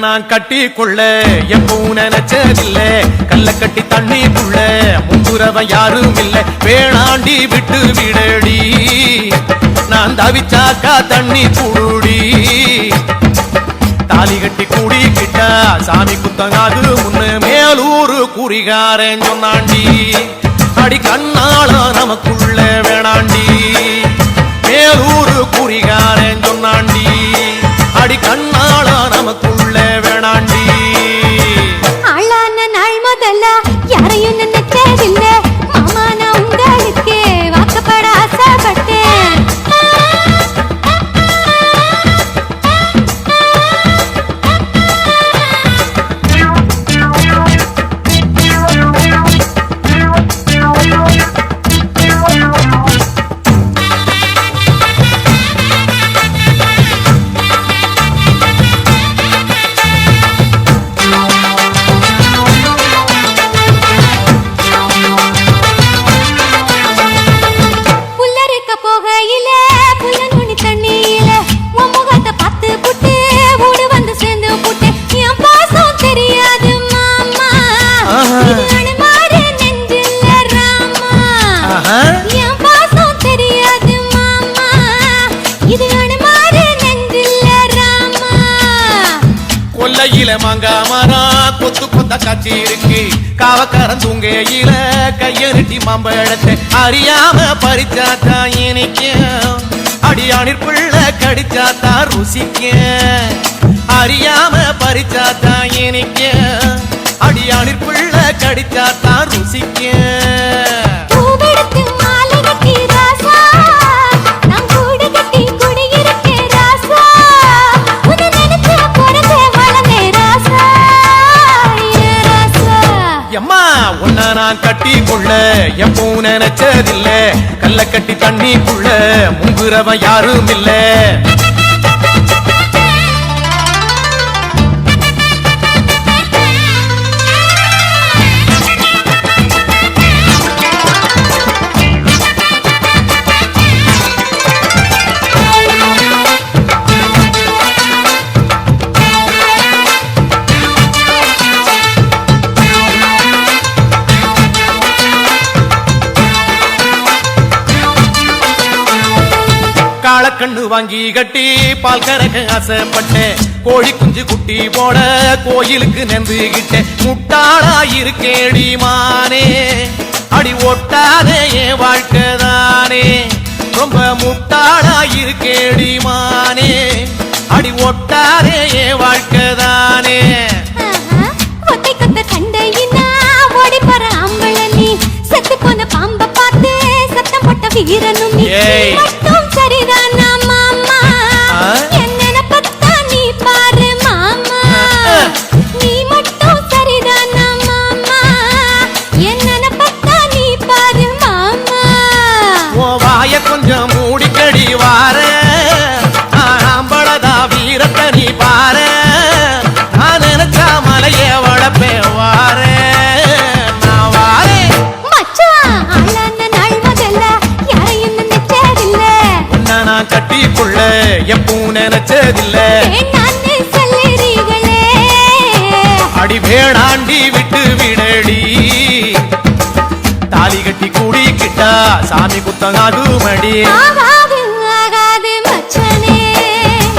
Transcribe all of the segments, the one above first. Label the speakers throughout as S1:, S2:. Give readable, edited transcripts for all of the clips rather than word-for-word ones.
S1: நான் கட்டி கொள்ள எப்பவும் நினைச்சதில்ல கல்ல கட்டி தண்ணிக்குள்ள முன்புறவன் யாரும் இல்ல வேணாண்டி விட்டு விடடி நான் தவிச்சாக்கா தண்ணி குடுடி தாலி கட்டி கூடிக்கிட்டா சாமி குத்தங்காது முன்னு மேலூரு குறிகாரன் சொன்னாண்டி அடி கண்ணாள நமக்குள்ள வேணாண்டி மேலூரு குறிகாரன் சொன்னாண்டி அடி கண்ணாள நமக்குள்ள வேணாண்டி
S2: ஆளான நாள் முதல்ல யாரையும் நினைச்சதில்ல மாமா நான் உங்களுக்கு வாக்கப்பட ஆசைப்பட்டேன்
S1: மாங்கா மரம் கொத்து கொத்த காட்சி இருக்கு காவக்காரன் தூங்கையில கையெழுட்டி மாம்பழத்தை அறியாம பறிச்சாத்தா இனிக்கும் அடியானிற் புள்ள கடிச்சாத்தா ருசிக்கும் அறியாம பறிச்சாத்தா இனிக்கும் அடியானிற் புள்ள கடிச்சாத்தா ருசிக்கும் நான் கட்டி கொள்ள எப்பவும் நினைச்சதில்ல கல்ல கட்டி தண்ணிக்குள்ள முங்குறவன் யாரும் இல்ல காளக்கண்ணு வாங்கி கட்டி பால் கறக்க ஆசைப்பட்டேன் கோழி குஞ்சு குட்டி போட கோயிலுக்கு நெந்துகிட்டேன் முட்டாளா இருக்கேடி மானே அடி ஒட்டாதே என் வாழ்க்கைதானே ரொம்ப முட்டாளா இருக்கேடி மானே அடி ஒட்டாதே என் வாழ்க்கைதானே
S2: வீரனும் மட்டும் சரிதானா மாமா என்ன பத்தா நீ பாரு மாமா நீ மட்டும் சரிதானா மாமா என்ன பத்தா நீ பாரு மாமா
S1: ஓ வாய கொஞ்சம் மூடிக்கடி வார ஆம்பளதா வீரத்தை நீ பாரு நான் நினைச்சா மலைய வளப்பே வார கட்டிக்குள்ள எப்பவும் நினைச்சதில்ல அடி வேணாண்டி விட்டு விடடி தாலி கட்டி கூடிக்கிட்டா சாமி குத்தங்காது மடி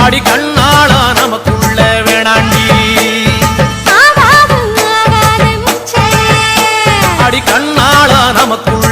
S1: அடி கண்ணாள நமக்குள்ள வேணாண்டி அடி கண்ணாள நமக்குள்ள